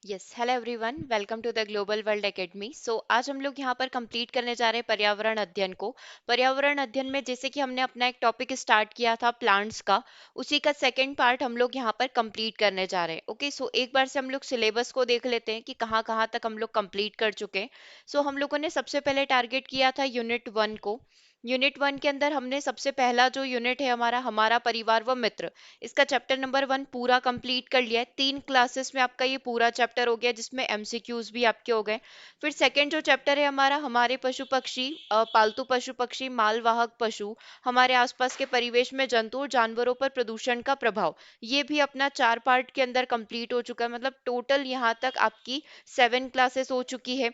Yes hello everyone welcome to the global world academy. आज हम लोग यहाँ पर कंप्लीट करने जा रहे हैं पर्यावरण अध्ययन को। पर्यावरण अध्ययन में जैसे कि हमने अपना एक टॉपिक स्टार्ट किया था प्लांट्स का, उसी का सेकंड पार्ट हम लोग यहाँ पर कंप्लीट करने जा रहे हैं। ओके, सो एक बार से हम लोग सिलेबस को देख लेते हैं कि कहाँ कहाँ तक हम लोग कंप्लीट कर चुके हैं। हम लोगों ने सबसे पहले टारगेट किया था यूनिट 1 को। यूनिट 1 के अंदर हमने सबसे पहला जो यूनिट है हमारा हमारा परिवार व मित्र, इसका चैप्टर नंबर 1 पूरा कंप्लीट कर लिया है। 3 क्लासेस में आपका ये पूरा चैप्टर हो गया जिसमें एमसीक्यूज भी आपके हो गए। फिर सेकंड जो चैप्टर है हमारा हमारे पशु पक्षी, पालतू पशु पक्षी मालवाहक पशु, हमारे आसपास के परिवेश में जंतु और जानवरों पर प्रदूषण का प्रभाव, ये भी अपना 4 पार्ट के अंदर कंप्लीट हो चुका है। मतलब टोटल यहाँ तक आपकी 7 क्लासेस हो चुकी है।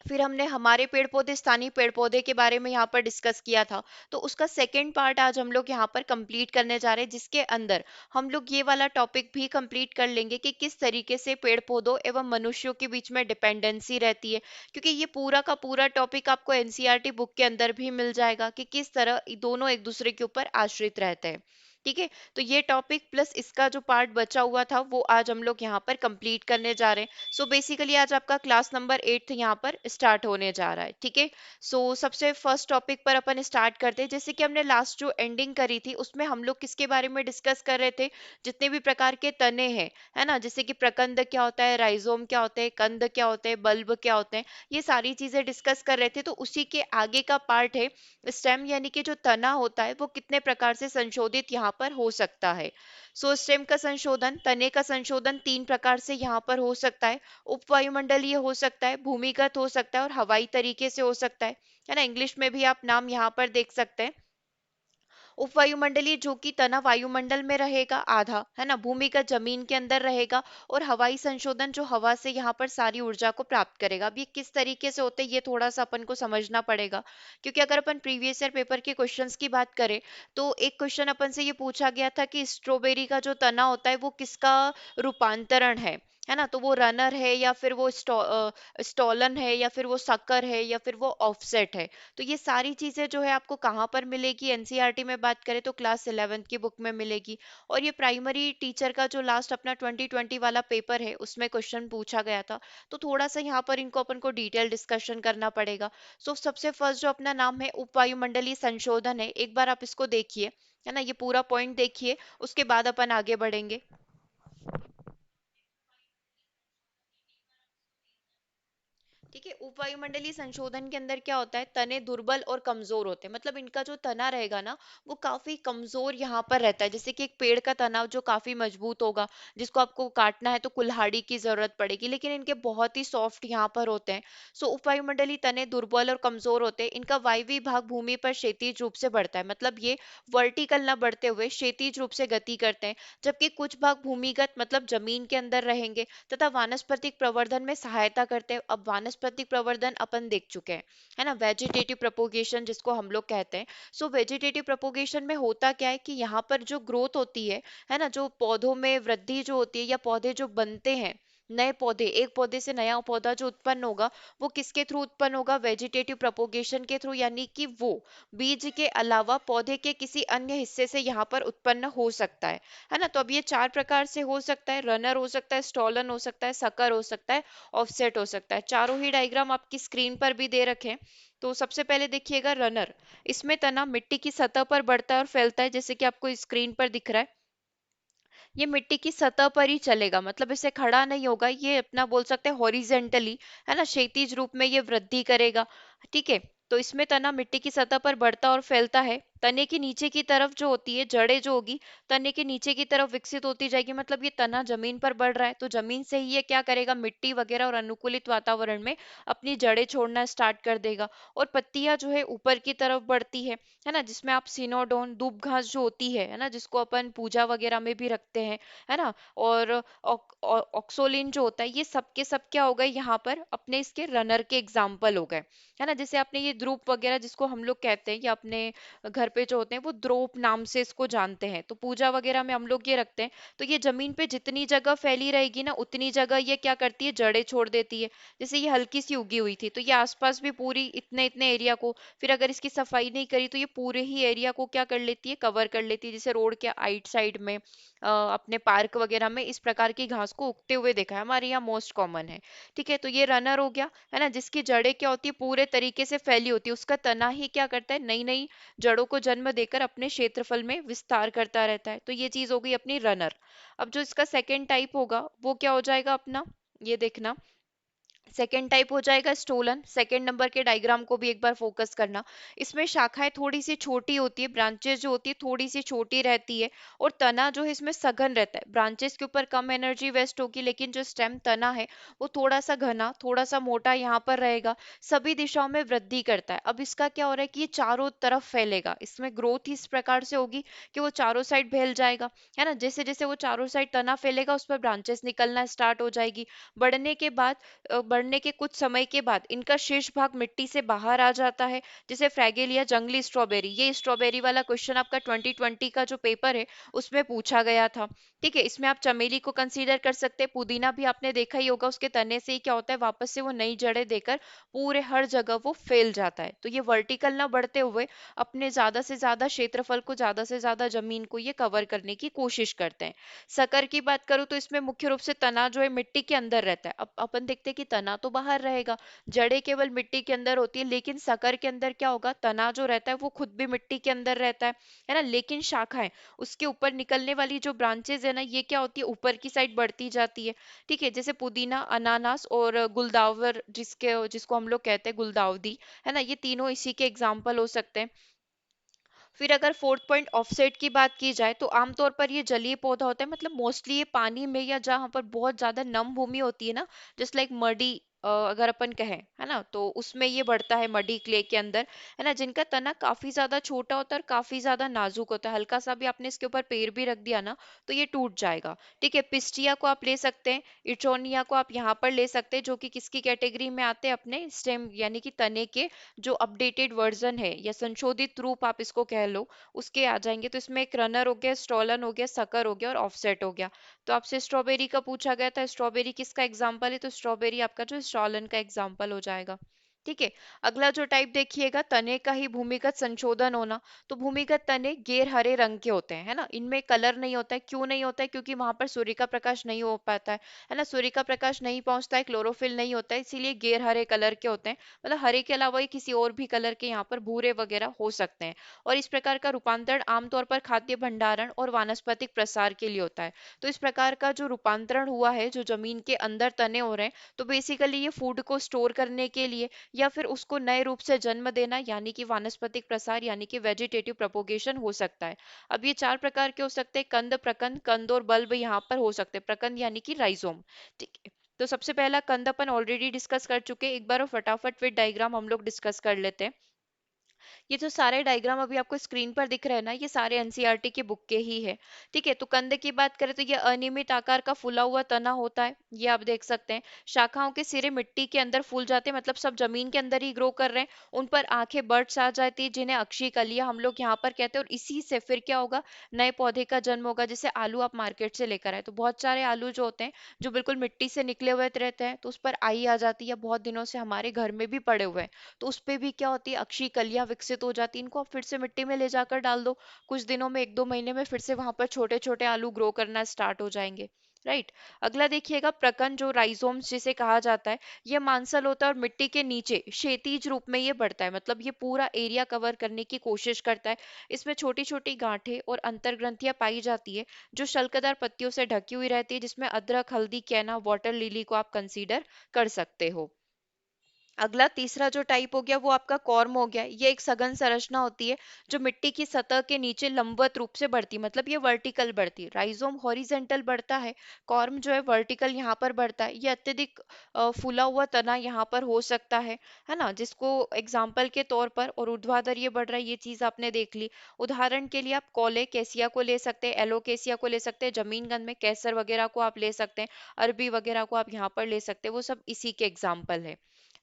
फिर हमने हमारे पेड़ पौधे स्थानीय पेड़ पौधे के बारे में यहाँ पर डिस्कस किया था, तो उसका सेकंड पार्ट आज हम लोग यहाँ पर कंप्लीट करने जा रहे हैं, जिसके अंदर हम लोग ये वाला टॉपिक भी कंप्लीट कर लेंगे कि किस तरीके से पेड़ पौधों एवं मनुष्यों के बीच में डिपेंडेंसी रहती है। क्योंकि ये पूरा का पूरा टॉपिक आपको एनसीईआरटी बुक के अंदर भी मिल जाएगा कि किस तरह दोनों एक दूसरे के ऊपर आश्रित रहते हैं। ठीक है, तो ये टॉपिक प्लस इसका जो पार्ट बचा हुआ था वो आज हम लोग यहाँ पर कंप्लीट करने जा रहे हैं। बेसिकली आज आपका क्लास नंबर 8 यहाँ पर स्टार्ट होने जा रहा है। ठीक है, सबसे फर्स्ट टॉपिक पर अपन स्टार्ट करते हैं। जैसे कि हमने लास्ट जो एंडिंग करी थी उसमें हम लोग किसके बारे में डिस्कस कर रहे थे, जितने भी प्रकार के तने हैं, है ना, जैसे कि प्रकंद क्या होता है, राइजोम क्या होते हैं, कंद क्या होते हैं, बल्ब क्या होते हैं, ये सारी चीजें डिस्कस कर रहे थे। तो उसी के आगे का पार्ट है स्टेम, यानी कि जो तना होता है वो कितने प्रकार से संशोधित यहाँ पर हो सकता है। स्टेम का संशोधन, तने का संशोधन 3 प्रकार से यहाँ पर हो सकता है। उपवायुमंडलीय हो सकता है, भूमिगत हो सकता है और हवाई तरीके से हो सकता है ना। इंग्लिश में भी आप नाम यहाँ पर देख सकते हैं। उपवायुमंडलीय जो कि तना वायुमंडल में रहेगा आधा, है ना, भूमिगत जमीन के अंदर रहेगा, और हवाई संशोधन जो हवा से यहाँ पर सारी ऊर्जा को प्राप्त करेगा। अब ये किस तरीके से होते हैं ये थोड़ा सा अपन को समझना पड़ेगा, क्योंकि अगर अपन प्रीवियस ईयर पेपर के क्वेश्चंस की बात करें तो एक क्वेश्चन अपन से ये पूछा गया था कि स्ट्रॉबेरी का जो तना होता है वो किसका रूपांतरण है ना। तो वो रनर है या फिर वो स्टॉलन है या फिर वो सकर है या फिर वो ऑफसेट है। तो ये सारी चीजें जो है आपको कहाँ पर मिलेगी, एनसीईआरटी में बात करें तो क्लास 11th की बुक में मिलेगी। और ये प्राइमरी टीचर का जो लास्ट अपना 2020 वाला पेपर है उसमें क्वेश्चन पूछा गया था। तो थोड़ा सा यहाँ पर इनको अपन को डिटेल डिस्कशन करना पड़ेगा। सबसे फर्स्ट जो अपना नाम है उपवायुमंडलीय संशोधन है, एक बार आप इसको देखिए, है ना, ये पूरा पॉइंट देखिए, उसके बाद अपन आगे बढ़ेंगे। ठीक है, उपवायुमंडलीय संशोधन के अंदर क्या होता है, तने दुर्बल और कमजोर होते हैं। मतलब इनका जो तना रहेगा ना वो काफी कमजोर यहाँ पर रहता है। जैसे कि एक पेड़ का तना जो काफी मजबूत होगा, जिसको आपको काटना है तो कुल्हाड़ी की जरूरत पड़ेगी, लेकिन इनके बहुत ही सॉफ्ट यहाँ पर होते हैं। उपवायुमंडलीय तने दुर्बल और कमजोर होते हैं। इनका वायवी भाग भूमि पर क्षैतिज रूप से बढ़ता है, मतलब ये वर्टिकल न बढ़ते हुए क्षैतिज रूप से गति करते हैं। जबकि कुछ भाग भूमिगत मतलब जमीन के अंदर रहेंगे तथा वानस्पतिक प्रवर्धन में सहायता करते हैं। अब वानस्पतिक प्रवर्धन अपन देख चुके हैं, है ना, वेजिटेटिव प्रोपोगेशन जिसको हम लोग कहते हैं। वेजिटेटिव प्रोपोगेशन में होता क्या है कि यहाँ पर जो ग्रोथ होती है ना, जो पौधों में वृद्धि जो होती है या पौधे जो बनते हैं, नए पौधे, एक पौधे से नया पौधा जो उत्पन्न होगा वो किसके थ्रू उत्पन्न होगा, वेजिटेटिव प्रोपोगेशन के थ्रू। यानी कि वो बीज के अलावा पौधे के किसी अन्य हिस्से से यहाँ पर उत्पन्न हो सकता है ना। तो अब ये 4 प्रकार से हो सकता है, रनर हो सकता है, स्टॉलन हो सकता है, सकर हो सकता है, ऑफसेट हो सकता है। चारों ही डायग्राम आपकी स्क्रीन पर भी दे रखे हैं। तो सबसे पहले देखिएगा रनर, इसमें तना मिट्टी की सतह पर बढ़ता है और फैलता है, जैसे कि आपको स्क्रीन पर दिख रहा है। ये मिट्टी की सतह पर ही चलेगा, मतलब इसे खड़ा नहीं होगा, ये अपना बोल सकते हैं हॉरिजेंटली, है ना, क्षैतिज रूप में ये वृद्धि करेगा। ठीक है, तो इसमें तना मिट्टी की सतह पर बढ़ता और फैलता है। तने के नीचे की तरफ जो होती है, जड़ें जो होगी तने के नीचे की तरफ विकसित होती जाएगी। मतलब ये तना जमीन पर बढ़ रहा है तो जमीन से ही ये क्या करेगा, मिट्टी वगैरह और अनुकूलित वातावरण में अपनी जड़ें छोड़ना स्टार्ट कर देगा। और पत्तियां जो है ऊपर की तरफ बढ़ती है ना, जिसमें आप सिनोडोन दूब घास जो होती है ना, जिसको अपन पूजा वगैरह में भी रखते हैं, है ना, और ऑक्सोलिन जो होता है, ये सब के सब क्या हो गए यहाँ पर अपने इसके रनर के एग्जाम्पल हो गए, है ना। जैसे आपने ये ध्रुप वगैरह जिसको हम लोग कहते हैं, या अपने घर पे जो होते हैं वो द्रोप नाम से इसको जानते हैं, तो पूजा वगैरह में हम लोग ये रखते हैं। तो ये जमीन पे जितनी जगह फैली रहेगी ना उतनी जगह ये क्या करती है, जड़ें छोड़ देती है। जैसे ये हल्की सी उगी हुई थी तो ये आसपास भी पूरी इतने इतने एरिया को, फिर अगर इसकी सफाई नहीं करी तो ये पूरे ही एरिया को क्या कर लेती है, कवर कर लेती है। जैसे रोड के आइट साइड में अपने पार्क वगैरह में इस प्रकार की घास को उगते हुए देखा है, हमारे यहाँ मोस्ट कॉमन है। ठीक है, तो ये रनर हो गया है ना, जिसकी जड़ें क्या होती है, पूरे तरीके से फैली होती है। उसका तना ही क्या करता है, नई नई जड़ों को जन्म देकर अपने क्षेत्रफल में विस्तार करता रहता है। तो ये चीज हो गई अपनी रनर। अब जो इसका सेकेंड टाइप होगा वो क्या हो जाएगा अपना, ये देखना। सेकेंड टाइप हो जाएगा स्टोलन। सेकेंड नंबर के डायग्राम को भी एक बार फोकस करना। इसमें शाखाएं थोड़ी सी छोटी होती है, ब्रांचेस जो होती है थोड़ी सी छोटी रहती है, और तना जो है इसमें सघन रहता है। ब्रांचेस के ऊपर कम एनर्जी वेस्ट होगी, लेकिन जो स्टेम तना है वो थोड़ा सा घना, थोड़ा सा मोटा यहाँ पर रहेगा। सभी दिशाओं में वृद्धि करता है। अब इसका क्या हो रहा है कि ये चारों तरफ फैलेगा, इसमें ग्रोथ इस प्रकार से होगी कि वो चारों साइड फैल जाएगा, है ना। जैसे जैसे वो चारों साइड तना फैलेगा उस पर ब्रांचेस निकलना स्टार्ट हो जाएगी। बढ़ने के बाद बढ़ने के कुछ समय के बाद इनका शीर्ष भाग मिट्टी से बाहर आ जाता है। जैसे फ्रैगेलिया जंगली स्ट्रॉबेरी, ये स्ट्रॉबेरी वाला क्वेश्चन आपका 2020 का जो पेपर है उसमें पूछा गया था। ठीक है, इसमें आप चमेली को कंसीडर कर सकते हैं। पुदीना भी आपने देखा ही होगा, उसके तने से ही क्या होता है, वापस से वो नई जड़ें देकर पूरे हर जगह वो फैल जाता है। तो ये वर्टिकल ना बढ़ते हुए अपने ज्यादा से ज्यादा क्षेत्रफल को, ज्यादा से ज्यादा जमीन को ये कवर करने की कोशिश करते हैं। सकर की बात करूं तो इसमें मुख्य रूप से तना जो है मिट्टी के अंदर रहता है। अब अपन देखते हैं कि तना तो बाहर रहेगा, जड़ें केवल मिट्टी के अंदर होती है, लेकिन सकर के अंदर क्या होगा, तना जो रहता है वो खुद भी मिट्टी के अंदर रहता है ना। लेकिन शाखाएं, उसके ऊपर निकलने वाली जो ब्रांचेज है ना, ये क्या होती है, ऊपर की साइड बढ़ती जाती है। ठीक है, जैसे पुदीना, अनानास और गुलदावर, जिसको हम लोग कहते हैं गुलदाउदी, है ना, ये तीनों इसी के एग्जाम्पल हो सकते हैं। फिर अगर फोर्थ पॉइंट ऑफसेट की बात की जाए तो आमतौर पर ये जलीय पौधा होता है, मतलब मोस्टली ये पानी में या जहाँ पर बहुत ज्यादा नम भूमि होती है ना, जस्ट लाइक मडी, अगर अपन कहें, है ना, तो उसमें ये बढ़ता है मडी क्ले के अंदर, है ना, जिनका तना काफी ज्यादा छोटा होता है और काफी ज्यादा नाजुक होता है। हल्का सा भी आपने इसके ऊपर पैर भी रख दिया ना तो ये टूट जाएगा। ठीक है, पिस्टिया को आप ले सकते हैं, इट्रोनिया को आप यहाँ पर ले सकते हैं, जो कि किसकी कैटेगरी में आते हैं, अपने स्टेम यानी कि तने के जो अपडेटेड वर्जन है या संशोधित रूप आप इसको कह लो, उसके आ जाएंगे। तो इसमें एक रनर हो गया, स्टॉलन हो गया, सकर हो गया और ऑफसेट हो गया। तो आपसे स्ट्रॉबेरी का पूछा गया था, स्ट्रॉबेरी किसका एग्जाम्पल है, तो स्ट्रॉबेरी आपका जो स्टॉलन का एग्जाम्पल हो जाएगा। ठीक है, अगला जो टाइप देखिएगा, तने का ही भूमिगत संशोधन होना। तो भूमिगत तने गैर हरे रंग के होते हैं, है ना, इनमें कलर नहीं होता है। क्यों नहीं होता है, क्योंकि वहां पर सूर्य का प्रकाश नहीं हो पाता है ना, सूर्य का प्रकाश नहीं पहुंचता है, क्लोरोफिल नहीं होता है, इसीलिए गैर हरे कलर के होते हैं। मतलब हरे के अलावा ये किसी और भी कलर के यहाँ पर भूरे वगैरह हो सकते हैं। और इस प्रकार का रूपांतरण आमतौर पर खाद्य भंडारण और वानस्पतिक प्रसार के लिए होता है। तो इस प्रकार का जो रूपांतरण हुआ है, जो जमीन के अंदर तने हो रहे हैं, तो बेसिकली ये फूड को स्टोर करने के लिए या फिर उसको नए रूप से जन्म देना, यानी कि वानस्पतिक प्रसार यानी कि वेजिटेटिव प्रोपोगेशन हो सकता है। अब ये चार प्रकार के हो सकते हैं, कंद, प्रकंद, कंद और बल्ब यहाँ पर हो सकते हैं। प्रकंद यानी कि राइजोम। ठीक है, तो सबसे पहला कंद अपन ऑलरेडी डिस्कस कर चुके हैं, एक बार और फटाफट विद डायग्राम हम लोग डिस्कस कर लेते हैं। ये जो सारे डायग्राम अभी आपको स्क्रीन पर दिख रहे हैं ना, ये सारे एनसीईआरटी के बुक के ही है। ठीक है, तो कंदे की बात करें तो ये अनियमित आकार का फूला हुआ तना होता है, ये आप देख सकते हैं। शाखाओं के सिरे मिट्टी के अंदर फूल जाते हैं, मतलब सब जमीन के अंदर ही ग्रो कर रहे हैं। उन पर आंखें, बर्ड्स आ जाती है, जिन्हें अक्षी कलियां हम लोग यहाँ पर कहते हैं। और इसी से फिर क्या होगा, नए पौधे का जन्म होगा। जैसे आलू आप मार्केट से लेकर आए, तो बहुत सारे आलू जो होते हैं जो बिल्कुल मिट्टी से निकले हुए रहते हैं, तो उस पर आई आ जाती है, बहुत दिनों से हमारे घर में भी पड़े हुए हैं। तो उस पे भी क्या होती है, अक्षी कलियां विकसित हो जाती है। इनको आप फिर से मिट्टी में ले जाकर डाल दो, कुछ दिनों में, एक दो महीने में फिर से वहां पर छोटे छोटे आलू ग्रो करना स्टार्ट हो जाएंगे। राइट, अगला देखिएगा, प्रकन जो राइजोम्स जिसे कहा जाता है, ये मांसल होता है और मिट्टी के नीचे क्षैतिज रूप में ये बढ़ता है, मतलब ये पूरा एरिया कवर करने की कोशिश करता है। इसमें छोटी छोटी गांठें और अंतर्ग्रंथियां पाई जाती है, जो शल्कदार पत्तियों से ढकी हुई रहती है, जिसमें अदरक, हल्दी, कैना, वाटर लिली को आप कंसीडर कर सकते हो। अगला तीसरा जो टाइप हो गया वो आपका कॉर्म हो गया। ये एक सघन संरचना होती है जो मिट्टी की सतह के नीचे लंबवत रूप से बढ़ती है, मतलब ये वर्टिकल बढ़ती है। राइजोम हॉरिजेंटल बढ़ता है, कॉर्म जो है वर्टिकल यहाँ पर बढ़ता है। ये अत्यधिक फूला हुआ तना यहाँ पर हो सकता है ना, जिसको एग्जाम्पल के तौर पर, और ऊर्ध्वाधर ये बढ़ रहा है, ये चीज आपने देख ली। उदाहरण के लिए आप कोले कैसिया को ले सकते हैं, एलोकेसिया को ले सकते हैं, जमीन गंध में कैसर वगैरह को आप ले सकते हैं, अरबी वगैरह को आप यहाँ पर ले सकते हैं, वो सब इसी के एग्जाम्पल है।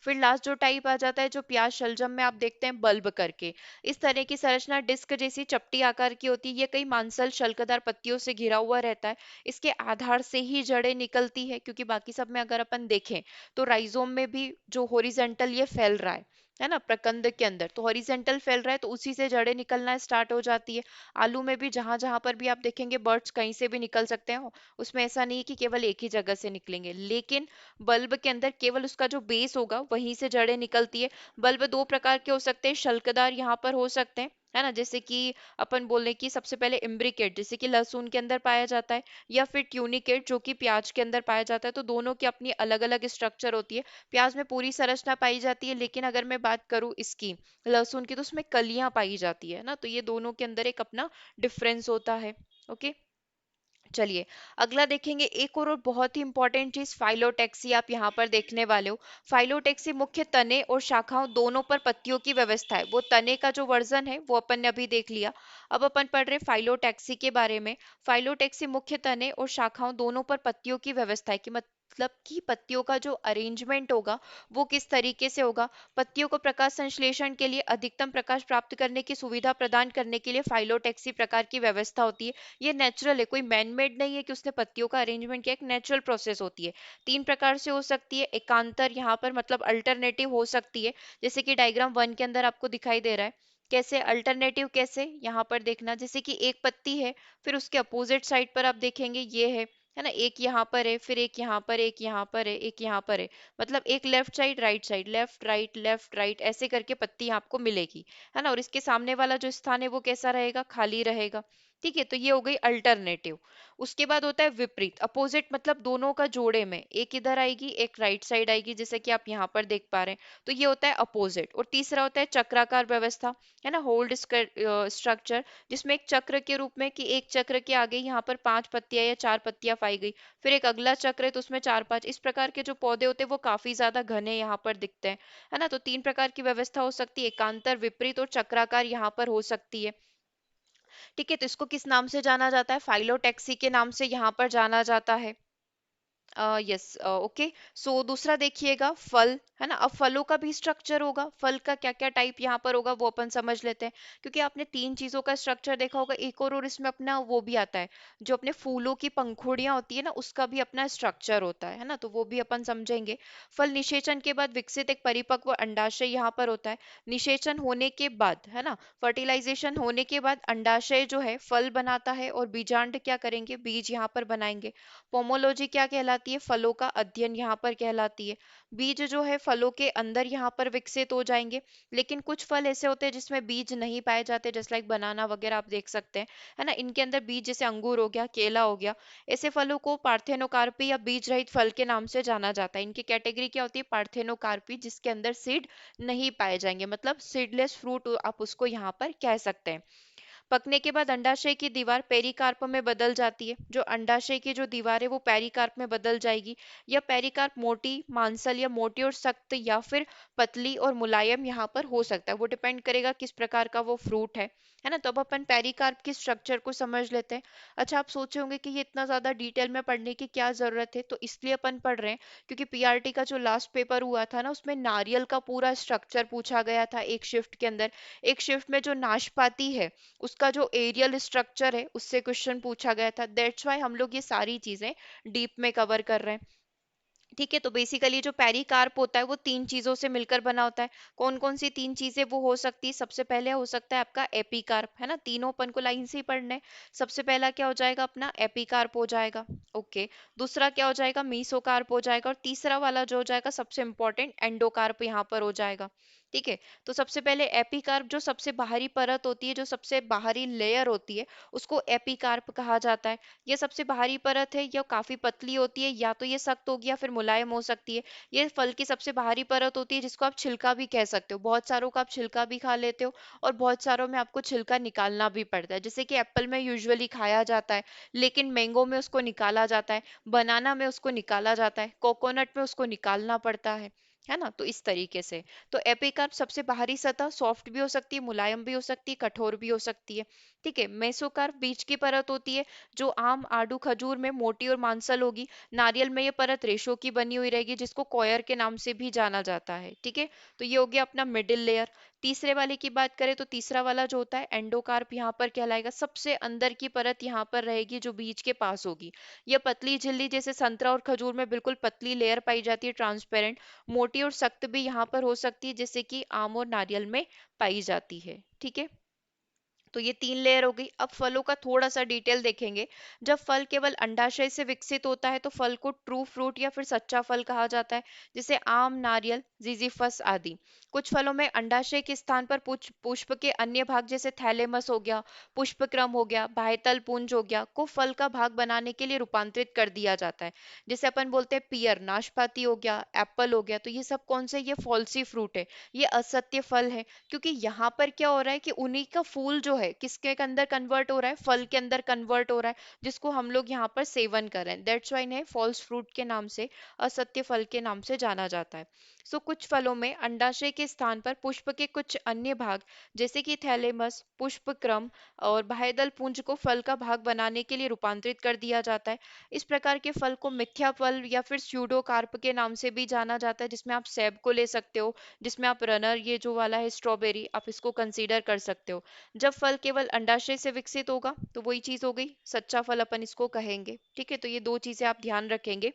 फिर लास्ट जो टाइप आ जाता है जो प्याज शलजम में आप देखते हैं बल्ब करके। इस तरह की संरचना डिस्क जैसी चपटी आकार की होती है। ये कई मांसल शल्कदार पत्तियों से घिरा हुआ रहता है। इसके आधार से ही जड़ें निकलती है, क्योंकि बाकी सब में अगर अपन देखें तो राइजोम में भी जो हॉरिजेंटल ये फैल रहा है ना, प्रकंद के अंदर तो हॉरिजेंटल फैल रहा है, तो उसी से जड़ें निकलना स्टार्ट हो जाती है। आलू में भी जहां जहां पर भी आप देखेंगे बर्ड्स कहीं से भी निकल सकते हैं, उसमें ऐसा नहीं है कि केवल एक ही जगह से निकलेंगे, लेकिन बल्ब के अंदर केवल उसका जो बेस होगा वहीं से जड़ें निकलती है। बल्ब दो प्रकार के हो सकते हैं, शल्कदार यहाँ पर हो सकते हैं, है ना, जैसे कि अपन बोले कि सबसे पहले इम्ब्रिकेट जैसे कि लहसुन के अंदर पाया जाता है, या फिर ट्यूनिकेट जो कि प्याज के अंदर पाया जाता है। तो दोनों की अपनी अलग अलग स्ट्रक्चर होती है। प्याज में पूरी संरचना पाई जाती है, लेकिन अगर मैं बात करूं इसकी लहसुन की, तो उसमें कलियां पाई जाती है ना। तो ये दोनों के अंदर एक अपना डिफरेंस होता है। ओके, चलिए अगला देखेंगे। एक और बहुत ही इंपॉर्टेंट चीज फाइलोटैक्सी आप यहाँ पर देखने वाले हो। फाइलोटैक्सी मुख्य तने और शाखाओं दोनों पर पत्तियों की व्यवस्था है। वो तने का जो वर्जन है वो अपन ने अभी देख लिया। अब अपन पढ़ रहे फाइलोटैक्सी के बारे में। फाइलोटैक्सी मुख्य तने और शाखाओं दोनों पर पत्तियों की व्यवस्था है, कि मतलब कि पत्तियों का जो अरेंजमेंट होगा वो किस तरीके से होगा। पत्तियों को प्रकाश संश्लेषण के लिए अधिकतम प्रकाश प्राप्त करने की सुविधा प्रदान करने के लिए फाइलोटैक्सी प्रकार की व्यवस्था होती है। ये नेचुरल है, कोई मैन मेड नहीं है कि उसने पत्तियों का अरेंजमेंट किया, एक नेचुरल प्रोसेस होती है। तीन प्रकार से हो सकती है। एकांतर यहाँ पर मतलब अल्टरनेटिव हो सकती है, जैसे कि डायग्राम 1 के अंदर आपको दिखाई दे रहा है। कैसे अल्टरनेटिव, कैसे यहाँ पर देखना, जैसे कि एक पत्ती है, फिर उसके अपोजिट साइड पर आप देखेंगे ये है ना, एक यहाँ पर है, फिर एक यहाँ पर, एक यहाँ पर है, एक यहाँ पर है। मतलब एक left side right side, left right ऐसे करके पत्ती आपको मिलेगी, है ना। और इसके सामने वाला जो स्थान है वो कैसा रहेगा, खाली रहेगा। ठीक है, तो ये हो गई अल्टरनेटिव। उसके बाद होता है विपरीत, अपोजिट, मतलब दोनों का जोड़े में, एक इधर आएगी एक राइट साइड आएगी, जैसे कि आप यहाँ पर देख पा रहे हैं। तो ये होता है अपोजिट। और तीसरा होता है चक्राकार व्यवस्था, है ना, होल्ड स्ट्रक्चर, जिसमें एक चक्र के रूप में कि एक चक्र के आगे यहाँ पर 5 पत्तियां या 4 पत्तियां पाई गई, फिर एक अगला चक्र है तो उसमें 4 5, इस प्रकार के जो पौधे होते हैं वो काफी ज्यादा घने यहाँ पर दिखते हैं, है ना। तो तीन प्रकार की व्यवस्था हो सकती है, एकांतर, विपरीत और चक्राकार यहाँ पर हो सकती है। ठीक है, तो इसको किस नाम से जाना जाता है, फाइलोटैक्सी के नाम से यहाँ पर जाना जाता है। Yes, okay. सो दूसरा देखिएगा फल, है ना। अब फलों का भी स्ट्रक्चर होगा, फल का क्या क्या टाइप यहाँ पर होगा वो अपन समझ लेते हैं। क्योंकि आपने तीन चीजों का स्ट्रक्चर देखा होगा, एक और इसमें अपना वो भी आता है, जो अपने फूलों की पंखुड़ियां होती है ना, उसका भी अपना स्ट्रक्चर होता है ना। तो वो भी अपन समझेंगे। फल निषेचन के बाद विकसित एक परिपक्व अंडाशय यहाँ पर होता है। निषेचन होने के बाद, है ना, फर्टिलाइजेशन होने के बाद अंडाशय जो है फल बनाता है, और बीजांड क्या करेंगे, बीज यहाँ पर बनाएंगे। पोमोलॉजी क्या कहलाती है, फलों का अध्ययन यहाँ पर कहलाती है। बीज जो है फलों के अंदर यहाँ पर विकसित हो जाएंगे। लेकिन कुछ फल ऐसे होते हैं जिसमें बीज नहीं पाए जाते, जैसे लाइक बनाना वगैरह आप देख सकते हैं, है ना, इनके अंदर बीज, जैसे अंगूर हो गया, केला हो गया। ऐसे फलों को पार्थेनोकार्पी या बीज रहित फल के नाम से जाना जाता है। इनकी कैटेगरी क्या होती है, पार्थेनोकार्पी, जिसके अंदर सीड नहीं पाए जाएंगे, मतलब सीडलेस फ्रूट आप उसको यहाँ पर कह सकते हैं। पकने के बाद अंडाशय की दीवार पेरिकार्प में बदल जाती है। जो अंडाशय की जो दीवार है वो पेरिकार्प में बदल जाएगी। यह पेरिकार्प मोटी, मांसल या मोटी और सख्त, या फिर पतली और मुलायम यहाँ पर हो सकता है। वो डिपेंड करेगा किस प्रकार का वो फ्रूट है ना। तो अब अपन पेरिकार्प की स्ट्रक्चर को समझ लेते हैं। अच्छा, आप सोचे होंगे कि ये इतना ज्यादा डिटेल में पढ़ने की क्या जरूरत है, तो इसलिए अपन पढ़ रहे हैं क्योंकि पीआरटी का जो लास्ट पेपर हुआ था ना, उसमें नारियल का पूरा स्ट्रक्चर पूछा गया था एक शिफ्ट के अंदर। एक शिफ्ट में जो नाशपाती है उसका जो एरियल स्ट्रक्चर है उससे क्वेश्चन पूछा गया था। दैट्स वाई हम लोग ये सारी चीजें डीप में कवर कर रहे हैं। ठीक है, तो बेसिकली जो पेरिकार्प होता है वो तीन चीजों से मिलकर बना होता है। कौन कौन सी तीन चीजें वो हो सकती है, सबसे पहले हो सकता है आपका एपिकार्प, है ना, तीनों अपन को लाइन से ही पढ़ने हैं। सबसे पहला क्या हो जाएगा, अपना एपिकार्प हो जाएगा। ओके, दूसरा क्या हो जाएगा, मीसोकार्प हो जाएगा, और तीसरा वाला जो हो जाएगा सबसे इंपॉर्टेंट, एंडोकार्प यहाँ पर हो जाएगा। ठीक है, तो सबसे पहले एपिकार्प, जो सबसे बाहरी परत होती है, जो सबसे बाहरी लेयर होती है, उसको एपिकार्प कहा जाता है। ये सबसे बाहरी परत है, यह काफी पतली होती है, या तो ये सख्त होगी या फिर मुलायम हो सकती है। ये फल की सबसे बाहरी परत होती है, जिसको आप छिलका भी कह सकते हो। बहुत सारों का आप छिलका भी खा लेते हो, और बहुत सारों में आपको छिलका निकालना भी पड़ता है। जैसे कि एप्पल में यूजुअली खाया जाता है, लेकिन मैंगो में उसको निकाला जाता है, बनाना में उसको निकाला जाता है, कोकोनट में उसको निकालना पड़ता है। है ना। तो इस तरीके से तो एपिकार्प सबसे बाहरी सतह सॉफ्ट भी हो सकती है, मुलायम भी हो सकती है, कठोर भी हो सकती है। ठीक है। मेसोकार्प बीच की परत होती है, जो आम, आड़ू, खजूर में मोटी और मांसल होगी। नारियल में ये परत रेशों की बनी हुई रहेगी, जिसको कॉयर के नाम से भी जाना जाता है। ठीक है। तो ये हो गया अपना मिडिल लेयर। तीसरे वाले की बात करें तो तीसरा वाला जो होता है एंडोकार्प यहाँ पर कहलाएगा। सबसे अंदर की परत यहाँ पर रहेगी, जो बीज के पास होगी। यह पतली झिल्ली, जैसे संतरा और खजूर में बिल्कुल पतली लेयर पाई जाती है, ट्रांसपेरेंट। मोटी और सख्त भी यहाँ पर हो सकती है, जैसे कि आम और नारियल में पाई जाती है। ठीक है। तो ये तीन लेयर हो गई। अब फलों का थोड़ा सा डिटेल देखेंगे। जब फल केवल अंडाशय से विकसित होता है तो फल को ट्रू फ्रूट या फिर सच्चा फल कहा जाता है, जैसे आम, नारियल, जीजीफस आदि। कुछ फलों में अंडाशय के स्थान पर पुष्प के अन्य भाग, जैसे थैलेमस हो गया, पुष्पक्रम हो गया, बाह्यतल पुंज हो गया, को फल का भाग बनाने के लिए रूपांतरित कर दिया जाता है। जैसे अपन बोलते हैं पियर, नाशपाती हो गया, एप्पल हो गया। तो ये सब कौन से, ये फॉल्सी फ्रूट है, ये असत्य फल है। क्योंकि यहाँ पर क्या हो रहा है कि उन्हीं का फूल जो है किसके अंदर कन्वर्ट हो रहा है, फल के अंदर कन्वर्ट हो रहा है, जिसको हम लोग यहाँ पर सेवन कर रहे हैं। दैट्स वाई इन्हें फॉल्स फ्रूट के नाम से, असत्य फल के नाम से जाना जाता है। सो कुछ फलों में अंडाशय के स्थान पर पुष्प के कुछ अन्य भाग, जैसे कि थैलेमस, पुष्पक्रम और बाह्यदल पुंज को फल का भाग बनाने के लिए रूपांतरित कर दिया जाता है। इस प्रकार के फल को मिथ्या फल या फिर स्यूडोकार्प के नाम से भी जाना जाता है, जिसमें आप सेब को ले सकते हो, जिसमें आप रनर, ये जो वाला है स्ट्रॉबेरी, आप इसको कंसीडर कर सकते हो। जब फल केवल अंडाशय से विकसित होगा तो वही चीज हो गई सच्चा फल, अपन इसको कहेंगे। ठीक है। तो ये दो चीजें आप ध्यान रखेंगे।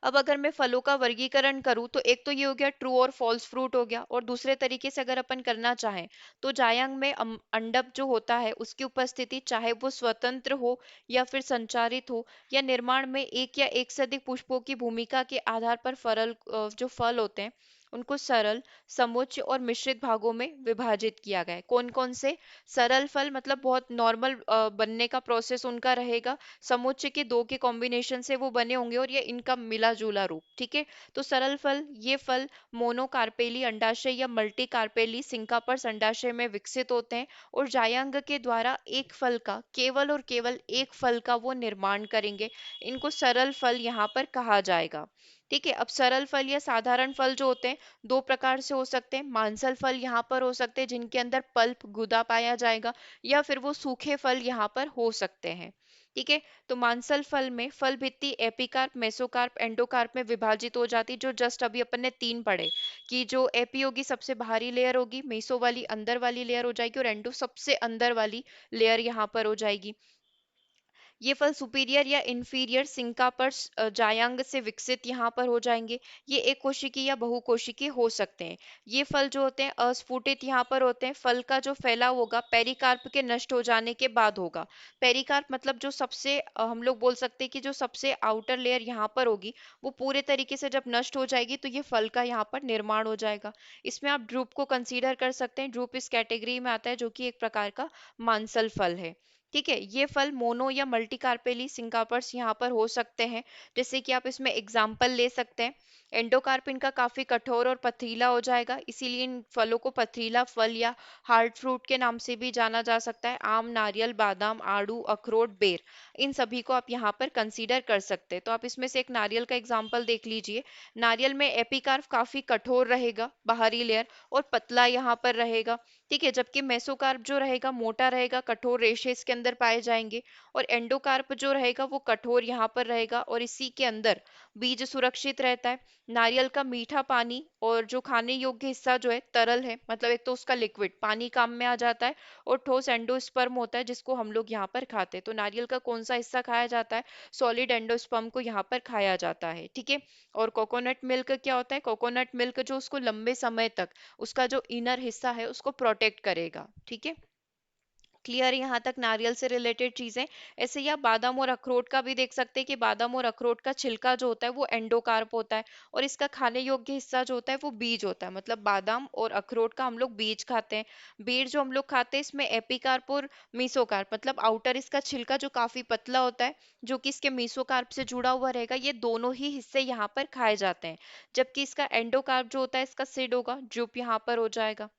अब अगर मैं फलों का वर्गीकरण करूं तो एक तो ये हो गया ट्रू और फॉल्स फ्रूट हो गया, और दूसरे तरीके से अगर अपन करना चाहें तो जायंग में अंडक जो होता है उसकी उपस्थिति, चाहे वो स्वतंत्र हो या फिर संचारित हो, या निर्माण में एक या एक से अधिक पुष्पों की भूमिका के आधार पर जो फल होते हैं उनको सरल, समुच्च और मिश्रित भागों में विभाजित किया गया है। कौन कौन से? सरल फल मतलब बहुत नॉर्मल बनने का प्रोसेस उनका रहेगा। समुच्चय के दो के कॉम्बिनेशन से वो बने होंगे, और ये इनका मिला जुला रूप। ठीक है। तो सरल फल, ये फल मोनोकार्पेली अंडाशय या मल्टीकार्पेली सिंकापर्स अंडाशय में विकसित होते हैं, और जायांग के द्वारा एक फल का, केवल और केवल एक फल का वो निर्माण करेंगे। इनको सरल फल यहाँ पर कहा जाएगा। ठीक है। अब सरल फल या साधारण फल जो होते हैं दो प्रकार से हो सकते हैं। मांसल फल यहाँ पर हो सकते हैं जिनके अंदर पल्प, गुदा पाया जाएगा, या फिर वो सूखे फल यहाँ पर हो सकते हैं। ठीक है। तो मांसल फल में फल भित्ति एपिकार्प, मेसोकार्प, एंडोकार्प में विभाजित हो जाती, जो जस्ट अभी अपन ने तीन पढ़े, कि जो एपी होगी सबसे बाहरी लेयर होगी, मेसो वाली अंदर वाली लेयर हो जाएगी, और एंडो सबसे अंदर वाली लेयर यहाँ पर हो जाएगी। ये फल सुपीरियर या इंफीरियर सिंका पर जायांग से विकसित यहाँ पर हो जाएंगे। ये एक कोशिकी या बहुकोशिकीय हो सकते हैं। ये फल जो होते हैं अस्फुटित यहाँ पर होते हैं। फल का जो फैलाव होगा पेरिकार्प के नष्ट हो जाने के बाद होगा। पेरिकार्प मतलब जो सबसे हम लोग बोल सकते हैं कि जो सबसे आउटर लेयर यहाँ पर होगी, वो पूरे तरीके से जब नष्ट हो जाएगी तो ये फल का यहाँ पर निर्माण हो जाएगा। इसमें आप ड्रूप को कंसीडर कर सकते हैं। ड्रूप इस कैटेगरी में आता है, जो कि एक प्रकार का मांसल फल है। ठीक है। ये फल मोनो या मल्टी कार्पेली सिंकापर्स यहाँ पर हो सकते हैं। जैसे कि आप इसमें एग्जाम्पल ले सकते हैं। एंडोकार्प इनका काफी कठोर और पथरीला हो जाएगा, इसीलिए इन फलों को पथरीला फल या हार्ड फ्रूट के नाम से भी जाना जा सकता है। आम, नारियल, बादाम, आड़ू, अखरोट, बेर, इन सभी को आप यहाँ पर कंसीडर कर सकते हैं। तो आप इसमें से एक नारियल का एग्जाम्पल देख लीजिए। नारियल में एपिकार्प काफी कठोर रहेगा, बाहरी लेयर, और पतला यहाँ पर रहेगा। ठीक है। जबकि मेसोकार्प जो रहेगा मोटा रहेगा, कठोर रेशे इसके अंदर पाए जाएंगे। और एंडोकार्प जो रहेगा वो कठोर यहाँ पर रहेगा, और इसी के अंदर बीज सुरक्षित रहता है। नारियल का मीठा पानी और जो खाने योग्य हिस्सा जो है तरल है, मतलब एक तो उसका लिक्विड पानी काम में आ जाता है, और ठोस एंडोस्पर्म होता है जिसको हम लोग यहाँ पर खाते हैं। तो नारियल का कौन सा हिस्सा खाया जाता है? सॉलिड एंडोस्पर्म को यहाँ पर खाया जाता है। ठीक है। और कोकोनट मिल्क क्या होता है? कोकोनट मिल्क जो उसको लंबे समय तक, उसका जो इनर हिस्सा है उसको प्रोटेक्ट करेगा। ठीक है। क्लियर यहाँ तक नारियल से रिलेटेड चीजें। ऐसे ही आप बादाम और अखरोट का भी देख सकते हैं कि बादाम और अखरोट का छिलका जो होता है वो एंडोकार्प होता है, और इसका खाने योग्य हिस्सा जो होता है वो बीज होता है। मतलब बादाम और अखरोट का हम लोग बीज खाते हैं। बीज जो हम लोग खाते हैं इसमें एपिकार्प और मीसोकार्प, मतलब आउटर इसका छिलका जो काफी पतला होता है, जो कि इसके मीसोकार्प से जुड़ा हुआ रहेगा, ये दोनों ही हिस्से यहाँ पर खाए जाते हैं। जबकि इसका एंडोकार्प जो होता है, इसका सिड होगा, जो यहाँ पर हो जाएगा।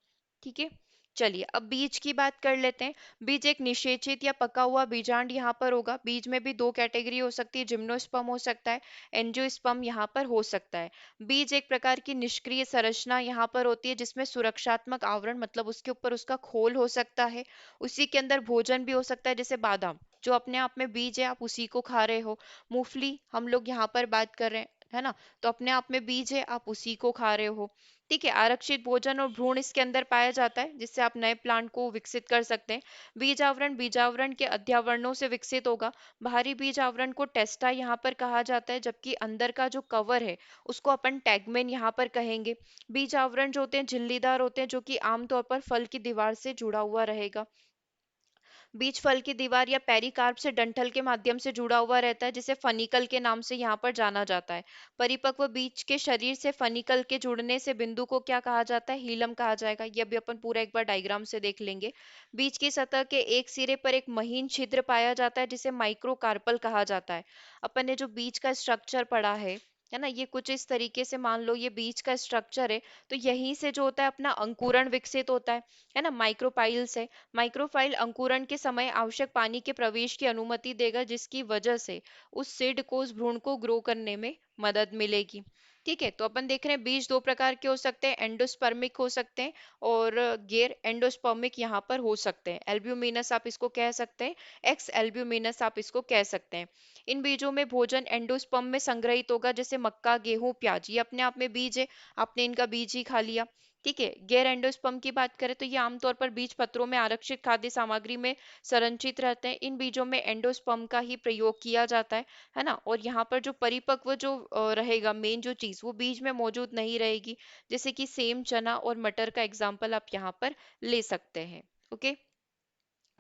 ठीक है। चलिए अब बीज की बात कर लेते हैं। बीज एक निषेचित या पका हुआ बीजांड यहाँ पर होगा। बीज में भी दो कैटेगरी हो सकती है, जिम्नोस्पर्म हो सकता है, एंजियोस्पर्म यहाँ पर हो सकता है। बीज एक प्रकार की निष्क्रिय संरचना यहाँ पर होती है, जिसमें सुरक्षात्मक आवरण मतलब उसके ऊपर उसका खोल हो सकता है। उसी के अंदर भोजन भी हो सकता है, जैसे बादाम जो अपने आप में बीज है, आप उसी को खा रहे हो। मूंगफली हम लोग यहाँ पर बात कर रहे हैं, है ना, तो अपने आप में बीज है, आप उसी को खा रहे हो। ठीक है, आरक्षित भोजन और भ्रूण इसके अंदर पाया जाता है, जिससे आप नए प्लांट को विकसित कर सकते हैं। बीज आवरण बीजावरण के अध्यावरणों से विकसित होगा। बाहरी बीज आवरण को टेस्टा यहाँ पर कहा जाता है, जबकि अंदर का जो कवर है उसको अपन टैगमेन यहाँ पर कहेंगे। बीज आवरण जो होते हैं झिल्लीदार होते हैं, जो कि आमतौर पर फल की दीवार से जुड़ा हुआ रहेगा। बीज फल की दीवार या पेरिकार्प से डंठल के माध्यम से जुड़ा हुआ रहता है, जिसे फनिकल के नाम से यहाँ पर जाना जाता है। परिपक्व बीज के शरीर से फनिकल के जुड़ने से बिंदु को क्या कहा जाता है, हीलम कहा जाएगा। ये अभी अपन पूरा एक बार डायग्राम से देख लेंगे। बीज की सतह के एक सिरे पर एक महीन छिद्र पाया जाता है, जिसे माइक्रोकार्पल कहा जाता है। अपन ने जो बीज का स्ट्रक्चर पढ़ा है ना, ये कुछ इस तरीके से मान लो ये बीज का स्ट्रक्चर है। तो यहीं से जो होता है अपना अंकुरण विकसित होता है ना, माइक्रोपाइल से। माइक्रोफाइल अंकुरण के समय आवश्यक पानी के प्रवेश की अनुमति देगा, जिसकी वजह से उस सीड को, उस भ्रूण को ग्रो करने में मदद मिलेगी। ठीक है, तो अपन देख रहे हैं बीज दो प्रकार के हो सकते हैं, एंडोस्पर्मिक हो सकते हैं और गैर एंडोस्पर्मिक यहाँ पर हो सकते हैं। एल्ब्यूमिनस आप इसको कह सकते हैं, एक्स एल्ब्यूमिनस आप इसको कह सकते हैं। इन बीजों में भोजन एंडोस्पर्म में संग्रहित होगा, जैसे मक्का, गेहूं, प्याज, ये अपने आप में बीज है, आपने इनका बीज ही खा लिया। ठीक है, गैर एंडोस्पर्म की बात करें तो ये आमतौर पर बीज पत्रों में आरक्षित खाद्य सामग्री में संरचित रहते हैं। इन बीजों में एंडोस्पर्म का ही प्रयोग किया जाता है ना। और यहाँ पर जो परिपक्व जो रहेगा मेन जो चीज, वो बीज में मौजूद नहीं रहेगी। जैसे कि सेम, चना और मटर का एग्जाम्पल आप यहाँ पर ले सकते हैं। ओके,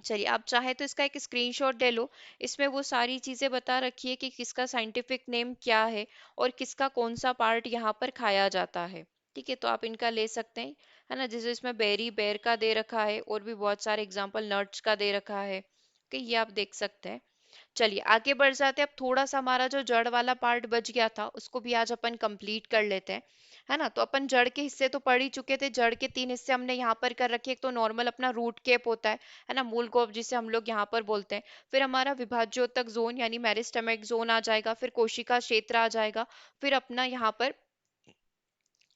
चलिए आप चाहे तो इसका एक स्क्रीनशॉट ले लो। इसमें वो सारी चीजें बता रखी है कि किसका साइंटिफिक नेम क्या है और किसका कौन सा पार्ट यहाँ पर खाया जाता है। ठीक है, तो आप इनका ले सकते हैं, है ना। जैसे इसमें बेरी, बेर का दे रखा है, और भी बहुत सारे एग्जांपल नट्स का दे रखा है। ओके, ये आप देख सकते हैं। चलिए आगे बढ़ जाते हैं। अब थोड़ा सा हमारा जो जड़ वाला पार्ट बच गया था, उसको भी आज अपन कंप्लीट कर लेते हैं, है ना। तो अपन जड़ के हिस्से तो पढ़ ही चुके थे। जड़ के तीन हिस्से हमने यहाँ पर कर रखे। एक तो नॉर्मल अपना रूट केप होता है ना, मूल गोप जिसे हम लोग यहाँ पर बोलते हैं। फिर हमारा विभाज्योतक जोन यानी मेरिस्टेमिक जोन आ जाएगा। फिर कोशिका क्षेत्र आ जाएगा। फिर अपना यहाँ पर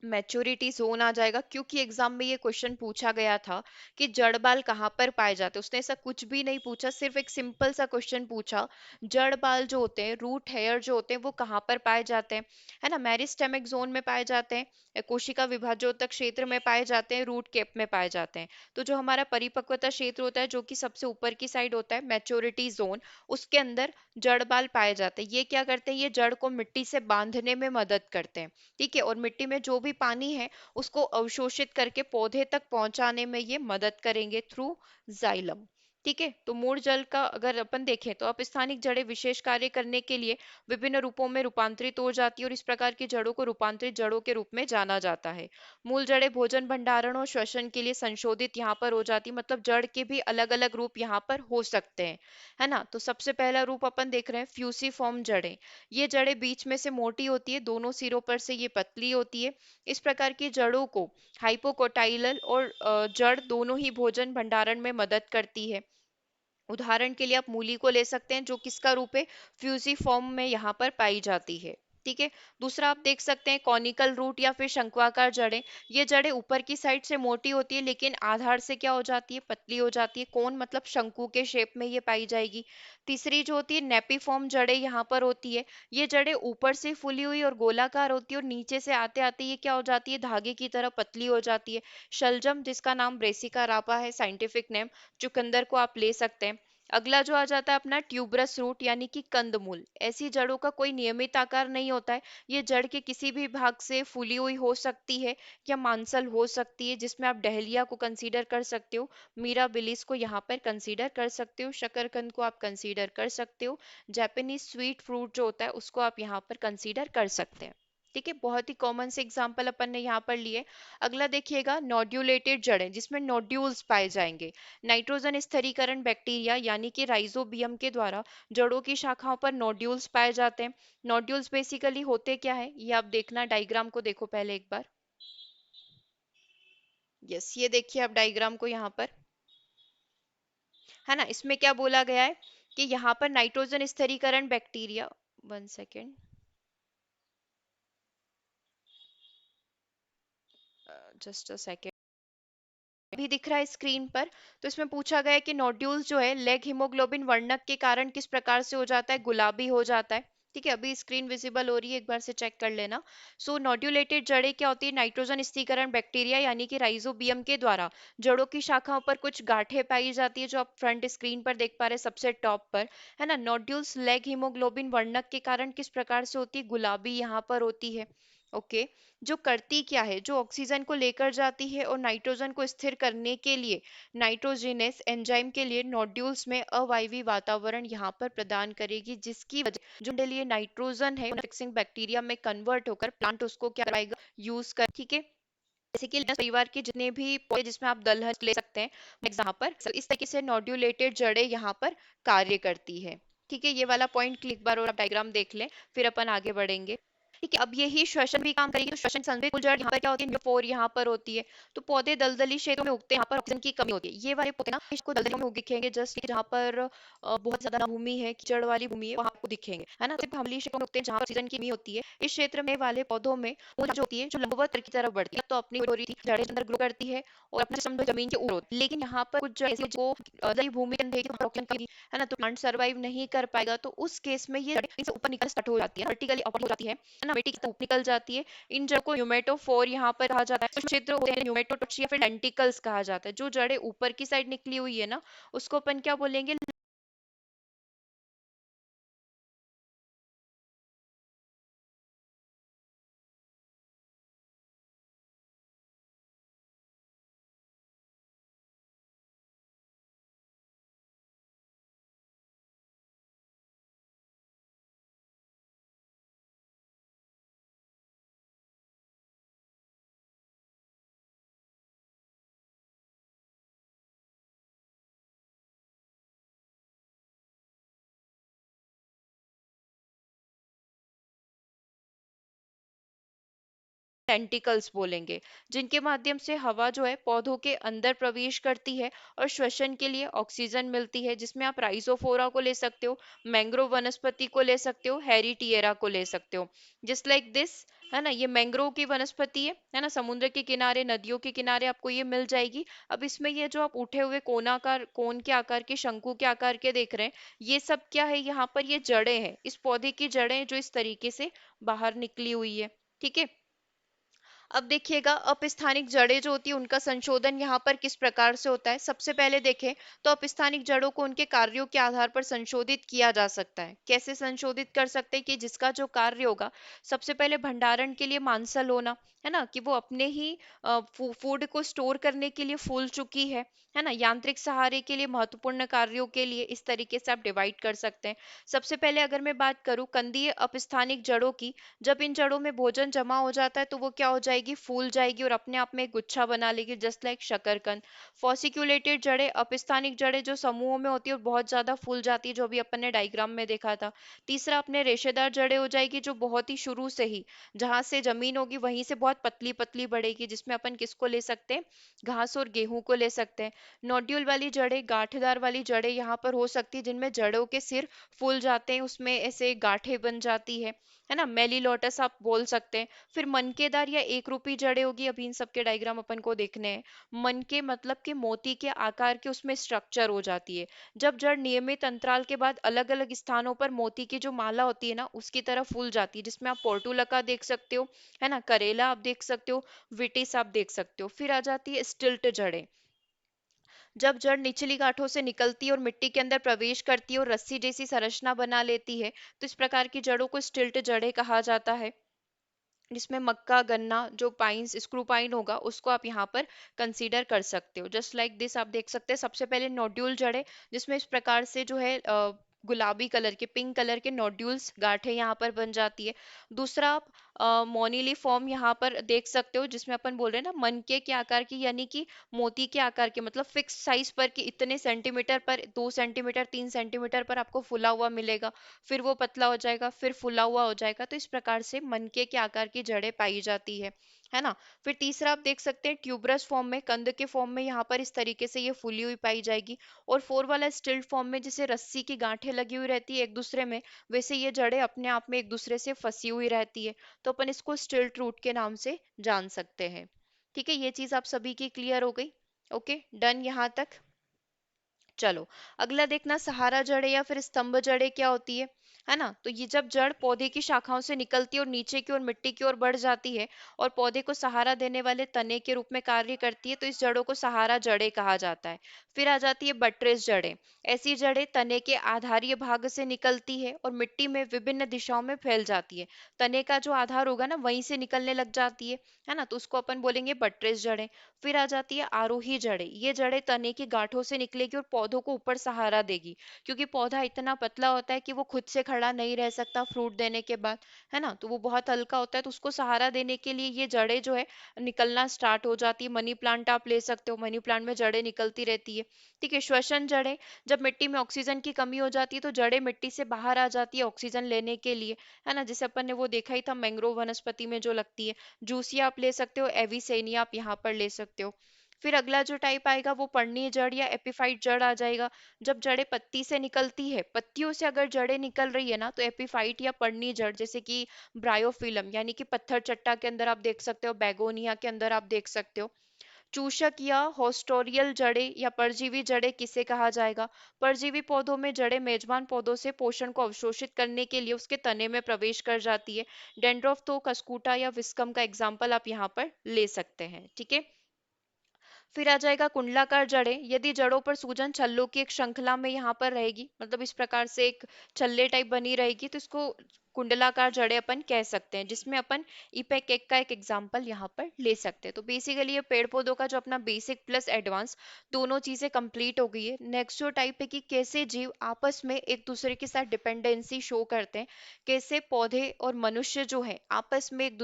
मैच्योरिटी जोन आ जाएगा, क्योंकि एग्जाम में ये क्वेश्चन पूछा गया था कि जड़ बाल कहाँ पर पाए जाते हैं। उसने ऐसा कुछ भी नहीं पूछा, सिर्फ एक सिंपल सा क्वेश्चन पूछा, जड़ बाल जो होते हैं, रूट हेयर जो होते हैं, वो कहाँ पर पाए जाते हैं, है ना। मेरिस्टेमिक जोन में पाए जाते हैं, कोशिका विभाजोतक क्षेत्र में पाए जाते हैं, रूट केप में पाए जाते हैं। तो जो हमारा परिपक्वता क्षेत्र होता है, जो कि सबसे ऊपर की साइड होता है, मैच्योरिटी जोन, उसके अंदर जड़ बाल पाए जाते हैं। ये क्या करते हैं, ये जड़ को मिट्टी से बांधने में मदद करते हैं। ठीक है, और मिट्टी में जो भी पानी है उसको अवशोषित करके पौधे तक पहुंचाने में ये मदद करेंगे थ्रू जाइलम। ठीक है, तो मूल जल का अगर अपन देखें तो अपस्थानिक जड़ें विशेष कार्य करने के लिए विभिन्न रूपों में रूपांतरित हो जाती है, और इस प्रकार की जड़ों को रूपांतरित जड़ों के रूप में जाना जाता है। मूल जड़ें भोजन भंडारण और श्वसन के लिए संशोधित यहाँ पर हो जाती, मतलब जड़ के भी अलग अलग रूप यहाँ पर हो सकते हैं, है ना। तो सबसे पहला रूप अपन देख रहे हैं फ्यूसीफॉर्म जड़ें। ये जड़ें बीच में से मोटी होती है, दोनों सिरों पर से ये पतली होती है। इस प्रकार की जड़ों को हाइपोकोटाइलल और जड़ दोनों ही भोजन भंडारण में मदद करती है। उदाहरण के लिए आप मूली को ले सकते हैं, जो किसका रूप है, फ्यूजीफॉर्म में यहाँ पर पाई जाती है। ठीक है, दूसरा आप देख सकते हैं कॉनिकल रूट या फिर शंक्वाकार जड़ें। ये जड़ें ऊपर की साइड से मोटी होती है, लेकिन आधार से क्या हो जाती है, पतली हो जाती है। कौन, मतलब शंकु के शेप में ये पाई जाएगी। तीसरी जो होती है नेपिफॉर्म जड़ें यहाँ पर होती है। ये जड़ें ऊपर से फूली हुई और गोलाकार होती है, और नीचे से आते आते ये क्या हो जाती है, धागे की तरह पतली हो जाती है। शलजम, जिसका नाम ब्रेसिका रापा है साइंटिफिक नेम, चुकंदर को आप ले सकते हैं। अगला जो आ जाता है अपना ट्यूबरस रूट यानी कि कंदमूल। ऐसी जड़ों का कोई नियमित आकार नहीं होता है। ये जड़ के किसी भी भाग से फूली हुई हो सकती है या मांसल हो सकती है, जिसमें आप डहलिया को कंसीडर कर सकते हो, मीराबिलिस को यहाँ पर कंसीडर कर सकते हो, शकरकंद को आप कंसीडर कर सकते हो, जापानीज स्वीट फ्रूट जो होता है उसको आप यहाँ पर कंसीडर कर सकते हैं। ठीक है, बहुत ही कॉमन से एग्जाम्पल अपन ने यहाँ पर लिए। अगला देखिएगा नोड्यूलेटेड जड़ें, जिसमें नोड्यूल्स पाए जाएंगे। नाइट्रोजन स्थिरीकरण बैक्टीरिया यानी कि राइजोबियम के द्वारा जड़ों की शाखाओं पर नोड्यूल्स पाए जाते हैं। नोड्यूल्स बेसिकली होते क्या है, ये आप देखना, डायग्राम को देखो पहले एक बार। यस, ये देखिए आप डायग्राम को यहाँ पर, है ना, इसमें क्या बोला गया है कि यहाँ पर नाइट्रोजन स्थिरीकरण bacteria, one second, just a second, भी दिख रहा है स्क्रीन पर। तो इसमें पूछा गया है कि नोड्यूल्स जो है लेग हीमोग्लोबिन वर्णक के कारण किस प्रकार से हो जाता है, गुलाबी हो जाता है। ठीक है, अभी स्क्रीन विजिबल हो रही है, एक बार से चेक कर लेना। सो नोड्यूलेटेड जड़ें क्या होती है, नाइट्रोजन स्थिरीकरण बैक्टीरिया यानी कि राइजोबियम के द्वारा जड़ों की शाखाओं पर कुछ गांठें पाई जाती है, जो आप फ्रंट स्क्रीन पर देख पा रहे हैं सबसे टॉप पर, है ना। नोड्यूल्स लेग हीमोग्लोबिन वर्णक के कारण किस प्रकार से होती है, गुलाबी यहाँ पर होती है। ओके, जो करती क्या है, जो ऑक्सीजन को लेकर जाती है और नाइट्रोजन को स्थिर करने के लिए नाइट्रोजिनेस एंजाइम के लिए नोड्यूल्स में अवायवीय वातावरण यहाँ पर प्रदान करेगी, जिसकी वजह जो लिए नाइट्रोजन है फिक्सिंग बैक्टीरिया में कन्वर्ट होकर प्लांट उसको क्या कराएगा, यूज कर। ठीक है, जैसे कि परिवार के जितने भी पौधे जिसमें आप दलहन ले सकते हैं यहाँ पर, इस तरीके से नोड्यूलेटेड जड़ें यहाँ पर कार्य करती है। ठीक है, ये वाला पॉइंट एक बार और आप डायग्राम देख लें, फिर अपन आगे बढ़ेंगे। ठीक है, अब यही श्वसन भी काम करेगी। तो श्वसन संवेदी फूल जड़ यहाँ पर क्या होती है, फोर यहाँ पर होती है। तो पौधे दलदली क्षेत्रों में उगते हैं, यहाँ पर ऑक्सीजन की कमी होती है। ये वाले पौधे ना इसको दलदली में उग दिखेंगे, जस्ट जहाँ पर बहुत ज्यादा भूमि है, कीचड़ वाली भूमि है, वहां आपको दिखेंगे, है ना। सिर्फ हमली क्षेत्रों में उगते हैं जहाँ पर ऑक्सीजन की कमी होती है। इस क्षेत्र में वाले पौधों में मूल जो होती है, जो लंबवत की तरफ बढ़ती है, तो अपनी जड़ें अंदर ग्रो करती है और अपना सिस्टम जमीन के ऊपर होती है। लेकिन यहाँ पर कुछ जड़ ऐसी जो दलदली भूमि के अंदर है, कि ऑक्सीजन की, है ना, तो प्लांट सर्वाइव नहीं कर पाएगा। तो उस केस में ये जड़ें से ऊपर निकल स्टार्ट हो जाती है, वर्टिकली अप हो जाती है ना, मिट्टी की तरफ निकल जाती है। इन जड़ को न्यूमेटोफोर यहाँ पर कहा जाता है। कुछ क्षेत्र होते हैं न्यूमेटोटोची या फिर डेंटिकल्स कहा जाता है। जो जड़ें ऊपर की साइड निकली हुई है ना, उसको अपन क्या बोलेंगे, टेंटिकल्स बोलेंगे, जिनके माध्यम से हवा जो है पौधों के अंदर प्रवेश करती है और श्वसन के लिए ऑक्सीजन मिलती है। जिसमें आप राइजोफोरा को ले सकते हो, मैंग्रोव वनस्पति को ले सकते हो, हेरिटिएरा को ले सकते हो, जस्ट लाइक दिस, है ना। ये मैंग्रोव की वनस्पति है ना, समुद्र के किनारे नदियों के किनारे आपको ये मिल जाएगी। अब इसमें ये जो आप उठे हुए कोनाकार कोन के आकार के शंकु के आकार के देख रहे हैं, ये सब क्या है, यहाँ पर ये जड़ें हैं, इस पौधे की जड़ें जो इस तरीके से बाहर निकली हुई है। ठीक है, अब देखिएगा अपस्थानिक जड़ें जो होती है उनका संशोधन यहाँ पर किस प्रकार से होता है। सबसे पहले देखें तो अपस्थानिक जड़ों को उनके कार्यों के आधार पर संशोधित किया जा सकता है। कैसे संशोधित कर सकते हैं, कि जिसका जो कार्य होगा, सबसे पहले भंडारण के लिए मांसल होना, है ना, कि वो अपने ही फूड को स्टोर करने के लिए फूल चुकी है ना, यांत्रिक सहारे के लिए महत्वपूर्ण कार्यों के लिए, इस तरीके से आप डिवाइड कर सकते हैं। सबसे पहले अगर मैं बात करूं कंदीय अपस्थानिक जड़ों की, जब इन जड़ों में भोजन जमा हो जाता है तो वो क्या हो जाएगी, फूल जाएगी और अपने आप में एक गुच्छा बना लेगी, जस्ट लाइक शकरकंद। फॉसिक्यूलेटेड जड़ें, अपस्थानिक जड़ें जो समूहों में होती है और बहुत ज्यादा फूल जाती है, जो अभी अपन ने डायग्राम में देखा था। तीसरा अपने रेशेदार जड़ें हो जाएगी, जो बहुत ही शुरू से ही जहां से जमीन होगी वहीं से बहुत पतली पतली बढ़ेगी, जिसमें अपन किसको ले सकते हैं, घास और गेहूं को ले सकते हैं। नोड्यूल वाली जड़ें, गांठदार वाली जड़ें यहाँ पर हो सकती है, जिनमें जड़ों के सिर फूल जाते हैं, उसमें ऐसे गांठें बन जाती है ना, मेलिलोटस आप बोल सकते हैं। फिर मनकेदार या एक रूपी जड़ें होगी, अभी इन सब के डायग्राम अपन को देखने हैं। मन के मतलब कि मोती के आकार के उसमें स्ट्रक्चर हो जाती है। जब जड़ नियमित अंतराल के बाद अलग अलग स्थानों पर मोती की जो माला होती है ना, उसकी तरफ फूल जाती है, जिसमें आप पोर्टुलका देख सकते हो, है ना, करेला आप देख सकते हो, विटिस आप देख सकते हो। फिर आ जाती है स्टिल्ट जड़ें। जब जड़ निचली गांठों से निकलती है और मिट्टी के अंदर प्रवेश करती है और रस्सी जैसी संरचना बना लेती है, तो इस प्रकार की जड़ों को स्टिल्ट जड़ें कहा जाता है। जिसमें मक्का गन्ना जो पाइन्स स्क्रू पाइन होगा उसको आप यहाँ पर कंसीडर कर सकते हो। जस्ट लाइक दिस आप देख सकते हैं। सबसे पहले नोड्यूल जड़े, जिसमें इस प्रकार से जो है गुलाबी कलर के, पिंक कलर के नोड्यूल्स गांठें यहाँ पर बन जाती है। दूसरा आप मोनीली फॉर्म यहाँ पर देख सकते हो, जिसमें अपन बोल रहे हैं ना मनके के आकार की, यानी कि मोती के आकार की, मतलब फिक्स साइज पर कि इतने सेंटीमीटर पर, 2 सेंटीमीटर 3 सेंटीमीटर पर आपको फूला हुआ मिलेगा, फिर वो पतला हो जाएगा, फिर फूला हुआ हो जाएगा। तो इस प्रकार से मनके के आकार की जड़ें पाई जाती है ना। फिर तीसरा आप देख सकते हैं ट्यूबरस फॉर्म में, कंद के फॉर्म में यहाँ पर इस तरीके से ये फूली हुई पाई जाएगी। और फोर वाला स्टिल्ट फॉर्म में, जैसे रस्सी की गांठें लगी हुई रहती है एक दूसरे में, वैसे ये जड़ें अपने आप में एक दूसरे से फंसी हुई रहती है। तो अपन इसको स्टिल्ट रूट के नाम से जान सकते हैं। ठीक है, ये चीज आप सभी की क्लियर हो गई। ओके, डन यहाँ तक। चलो, अगला देखना सहारा जड़ें या फिर स्तंभ जड़ें क्या होती है ना। तो ये जब जड़ पौधे की शाखाओं से निकलती है और नीचे की ओर मिट्टी की ओर बढ़ जाती है और पौधे को सहारा देने वाले तने के रूप में कार्य करती है, तो इस जड़ों को सहारा जड़ें कहा जाता है। फिर आ जाती है बट्रेस जड़ें। ऐसी जड़ें तने के आधारीय भाग से निकलती है और मिट्टी में विभिन्न दिशाओं में फैल जाती है। तने का जो आधार होगा ना, वहीं से निकलने लग जाती है ना, तो उसको अपन बोलेंगे बट्रेस जड़ें। फिर आ जाती है आरोही जड़ें। ये जड़ें तने की गांठों से निकलेगी और पौधों को ऊपर सहारा देगी, क्योंकि पौधा इतना पतला होता है कि वो खुद से खड़ा नहीं रह सकता फ्रूट देने के बाद, है ना। तो वो बहुत हल्का होता है, तो उसको सहारा देने के लिए ये जड़ें जो है निकलना स्टार्ट हो जाती है। मनी प्लांट आप ले सकते हो, मनी प्लांट में जड़ें निकलती रहती है। ठीक है, श्वसन जड़ें। जब मिट्टी में ऑक्सीजन की कमी हो जाती है तो जड़ें मिट्टी से बाहर आ जाती है ऑक्सीजन लेने के लिए, है ना, जैसे अपन ने वो देखा ही था मैंग्रोव वनस्पति में जो लगती है। जूसिया आप ले सकते हो, एविसेनिया आप यहाँ पर ले सकते हो। फिर अगला जो टाइप आएगा वो पर्णीय जड़ या एपिफाइट जड़ आ जाएगा। जब जड़ें पत्ती से निकलती है, पत्तियों से अगर जड़ें निकल रही है ना, तो एपिफाइट या पर्णीय जड़, जैसे कि ब्रायोफिलम यानी कि पत्थर चट्टा के अंदर आप देख सकते हो, बेगोनिया के अंदर आप देख सकते हो। चूषक या होस्टोरियल जड़ें या परजीवी जड़ें किसे कहा जाएगा। परजीवी पौधों में जड़ें मेजबान पौधों से पोषण को अवशोषित करने के लिए उसके तने में प्रवेश कर जाती है। डेंड्रोफ तो कस्कूटा या विस्कम का एग्जाम्पल आप यहाँ पर ले सकते हैं। ठीक है, फिर आ जाएगा कुंडलाकार जड़ें। यदि जड़ों पर सूजन छल्लों की एक श्रृंखला में यहाँ पर रहेगी, मतलब इस प्रकार से एक छल्ले टाइप बनी रहेगी, तो इसको कुंडलाकार जड़ें अपन कह सकते हैं, जिसमें अपन इपेकेक का एक एग्जाम्पल यहाँ पर ले सकते हैं। तो बेसिकली ये पेड़ पौधों का जो अपना बेसिक प्लस एडवांस दोनों चीजें कंप्लीट हो गई है। नेक्स्ट जो टाइप है कि कैसे जीव आपस में एक दूसरे के साथ डिपेंडेंसी शो करते हैं, कैसे पौधे और मनुष्य जो है आपस में एक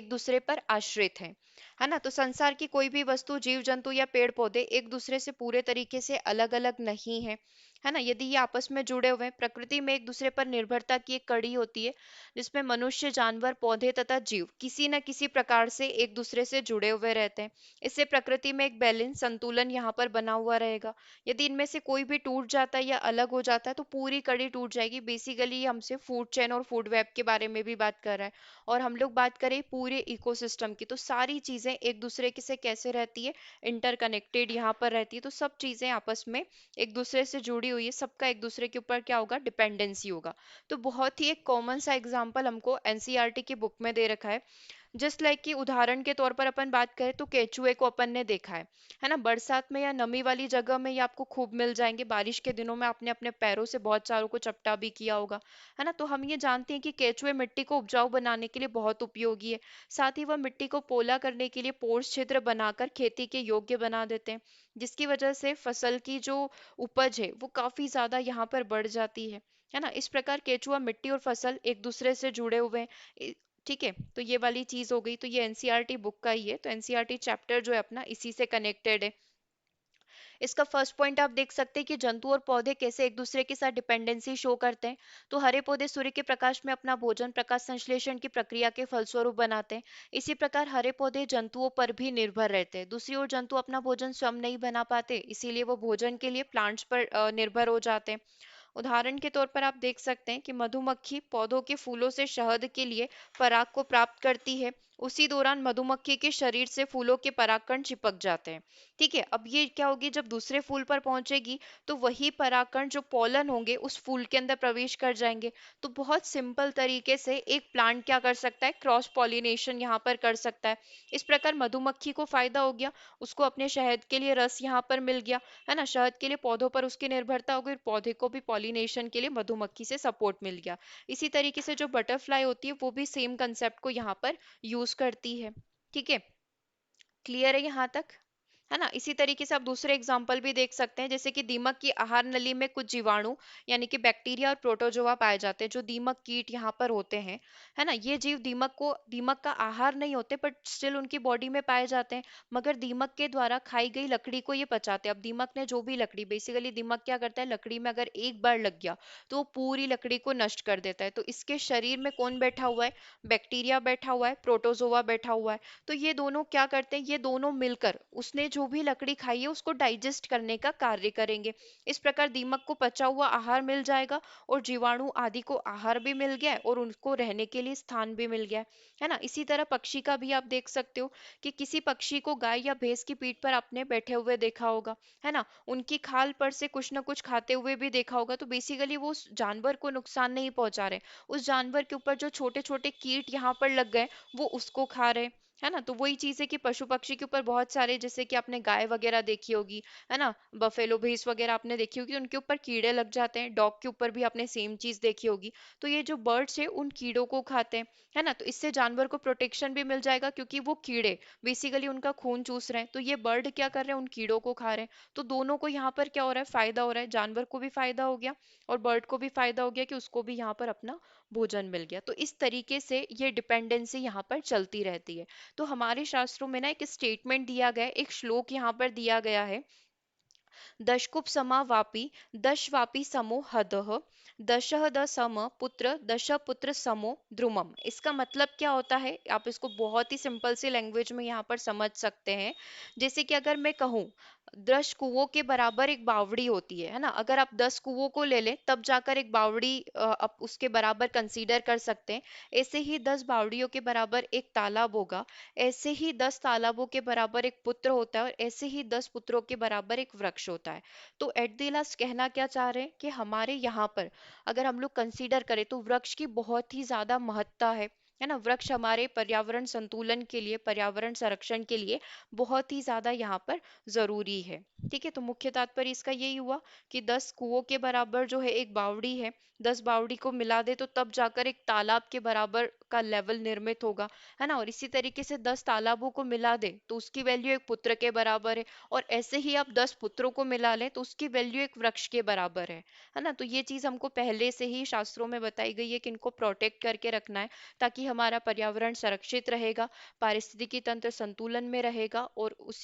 दूसरे पर आश्रित हैं, है ना। तो संसार की कोई भी वस्तु, जीव जंतु या पेड़ पौधे एक दूसरे से पूरे तरीके से अलग अलग नहीं है ना। यदि ये आपस में जुड़े हुए हैं, प्रकृति में एक दूसरे पर निर्भरता की एक कड़ी होती है, जिसमें मनुष्य, जानवर, पौधे तथा जीव किसी न किसी प्रकार से एक दूसरे से जुड़े हुए रहते हैं। इससे प्रकृति में एक बैलेंस, संतुलन यहाँ पर बना हुआ रहेगा। यदि इनमें से कोई भी टूट जाता है या अलग हो जाता है तो पूरी कड़ी टूट जाएगी। बेसिकली ये हमसे फूड चेन और फूड वेब के बारे में भी बात कर रहा है। और हम लोग बात करें पूरे इकोसिस्टम की, तो सारी चीजें एक दूसरे के से कैसे रहती है, इंटरकनेक्टेड यहाँ पर रहती है। तो सब चीजें आपस में एक दूसरे से जुड़ी हुई है, सबका एक दूसरे के ऊपर क्या होगा, डिपेंडेंसी होगा। तो बहुत ही एक कॉमन सा एग्जांपल हमको एनसीईआरटी की बुक में दे रखा है। जस्ट लाइक कि उदाहरण के तौर पर अपन बात करें तो केचुए को अपन ने देखा है ना, बरसात में या नमी वाली जगह में ये आपको खूब मिल जाएंगे। बारिश के दिनों में आपने अपने पैरों से बहुत सारों को चपटा भी किया होगा, है ना। तो हम ये जानते हैं कि केचुए मिट्टी को उपजाऊ बनाने के लिए बहुत उपयोगी है। साथ ही वह मिट्टी को पोला करने के लिए पोर्स छिद्र बनाकर खेती के योग्य बना देते हैं, जिसकी वजह से फसल की जो उपज है वो काफी ज्यादा यहाँ पर बढ़ जाती है ना। इस प्रकार केचुआ मिट्टी और फसल एक दूसरे से जुड़े हुए हैं। ठीक है, तो ये वाली चीज हो गई। तो ये एनसीईआरटी बुक का ही है, तो एनसीईआरटी चैप्टर जो है अपना इसी से कनेक्टेड है। इसका फर्स्ट पॉइंट आप देख सकते हैं कि जंतु और पौधे कैसे एक दूसरे के साथ डिपेंडेंसी शो करते हैं। तो हरे पौधे सूर्य के प्रकाश में अपना भोजन प्रकाश संश्लेषण की प्रक्रिया के फलस्वरूप बनाते हैं। इसी प्रकार हरे पौधे जंतुओं पर भी निर्भर रहते हैं। दूसरी ओर जंतु अपना भोजन स्वयं नहीं बना पाते, इसीलिए वो भोजन के लिए प्लांट्स पर निर्भर हो जाते हैं। उदाहरण के तौर पर आप देख सकते हैं कि मधुमक्खी पौधों के फूलों से शहद के लिए पराग को प्राप्त करती है। उसी दौरान मधुमक्खी के शरीर से फूलों के परागकण चिपक जाते हैं। ठीक है, अब ये क्या होगी, जब दूसरे फूल पर पहुंचेगी तो वही परागकण जो पोलन होंगे उस फूल के अंदर प्रवेश कर जाएंगे। तो बहुत सिंपल तरीके से एक प्लांट क्या कर सकता है, क्रॉस पॉलिनेशन यहाँ पर कर सकता है। इस प्रकार मधुमक्खी को फायदा हो गया, उसको अपने शहद के लिए रस यहाँ पर मिल गया, है ना। शहद के लिए पौधों पर उसकी निर्भरता हो गई, पौधे को भी पॉलिनेशन के लिए मधुमक्खी से सपोर्ट मिल गया। इसी तरीके से जो बटरफ्लाई होती है वो भी सेम कंसेप्ट को यहाँ पर यूज करती है। ठीक है, क्लियर है यहाँ तक। है ना। इसी तरीके से आप दूसरे एग्जाम्पल भी देख सकते हैं, जैसे कि दीमक की आहार नली में कुछ जीवाणु यानी कि बैक्टीरिया और प्रोटोजोआ पाए जाते हैं, जो दीमक कीट यहाँ पर होते हैं। है ना, ये जीव दीमक का आहार नहीं होते, बट स्टिल उनकी बॉडी में पाए जाते हैं। मगर दीमक के द्वारा खाई गई लकड़ी को ये पचाते हैं। अब दीमक ने जो भी लकड़ी, बेसिकली दीमक क्या करता है, लकड़ी में अगर एक बार लग गया तो वो पूरी लकड़ी को नष्ट कर देता है। तो इसके शरीर में कौन बैठा हुआ है, बैक्टीरिया बैठा हुआ है, प्रोटोजोआ बैठा हुआ है। तो ये दोनों क्या करते हैं, ये दोनों मिलकर उसने जो भी लकड़ी खाई है उसको डाइजेस्ट करने का कार्य करेंगे। इस प्रकार दीमक को पचा हुआ आहार मिल जाएगा, और जीवाणु आदि को आहार भी मिल गया है, और उनको रहने के लिए स्थान भी मिल गया है ना। इसी तरह पक्षी का भी आप देख सकते हो कि किसी पक्षी को गाय या भैंस की पीठ पर आपने बैठे हुए देखा होगा, है ना, उनकी खाल पर से कुछ ना कुछ खाते हुए भी देखा होगा। तो बेसिकली वो उस जानवर को नुकसान नहीं पहुंचा रहे, उस जानवर के ऊपर जो छोटे छोटे कीट यहाँ पर लग गए वो उसको खा रहे। है ना, तो वही चीज है कि पशु पक्षी के ऊपर बहुत सारे, जैसे कि आपने गाय वगैरह देखी होगी, है ना, बफेलो भैंस वगैरह आपने देखी होगी, उनके ऊपर कीड़े लग जाते हैं। डॉग के ऊपर भी आपने सेम चीज देखी होगी। तो ये जो बर्ड्स है उन कीड़ों को खाते हैं। है ना, तो इससे जानवर को प्रोटेक्शन भी मिल जाएगा, क्योंकि वो कीड़े बेसिकली उनका खून चूस रहे हैं, तो ये बर्ड क्या कर रहे हैं, उन कीड़ों को खा रहे हैं। तो दोनों को यहाँ पर क्या हो रहा है, फायदा हो रहा है, जानवर को भी फायदा हो गया और बर्ड को भी फायदा हो गया कि उसको भी यहाँ पर अपना भोजन मिल गया। तो इस तरीके से ये डिपेंडेंसी यहाँ पर चलती रहती है। तो हमारे शास्त्रों में ना एक स्टेटमेंट दिया गया है, एक श्लोक यहाँ पर दिया गया है, दशकुप समा वापी दश वापी समो हदः दशः द सम पुत्र दश पुत्र समो द्रुमम। इसका मतलब क्या होता है, आप इसको बहुत ही सिंपल सी लैंग्वेज में यहाँ पर समझ सकते हैं। जैसे कि अगर मैं कहूँ 10 कुओं के बराबर एक बावड़ी होती है ना, अगर आप 10 कुओं को ले लें तब जाकर एक बावड़ी आप उसके बराबर कंसीडर कर सकते हैं। ऐसे ही 10 बावड़ियों के बराबर एक तालाब होगा, ऐसे ही 10 तालाबों के बराबर एक पुत्र होता है, और ऐसे ही 10 पुत्रों के बराबर एक वृक्ष होता है। तो एट द लास्ट कहना क्या चाह रहे हैं कि हमारे यहाँ पर अगर हम लोग कंसीडर करें तो वृक्ष की बहुत ही ज्यादा महत्ता है ना। वृक्ष हमारे पर्यावरण संतुलन के लिए, पर्यावरण संरक्षण के लिए बहुत ही ज्यादा यहाँ पर जरूरी है। ठीक है, तो मुख्य तात्पर्य इसका यही हुआ कि 10 कुओं के बराबर जो है एक बावड़ी है, 10 बावड़ी को मिला दे तो तब जाकर एक तालाब के बराबर का लेवल निर्मित होगा। है ना, और इसी तरीके से 10 तालाबों को मिला दे तो उसकी वैल्यू एक पुत्र के बराबर है, और ऐसे ही आप 10 पुत्रों को मिला लें तो उसकी वैल्यू एक वृक्ष के बराबर है ना। तो ये चीज हमको पहले से ही शास्त्रों में बताई गई है कि इनको प्रोटेक्ट करके रखना है, ताकि हमारा पर्यावरण संरक्षित रहेगा, पारिस्थितिकी तंत्र संतुलन में रहेगा, और उसी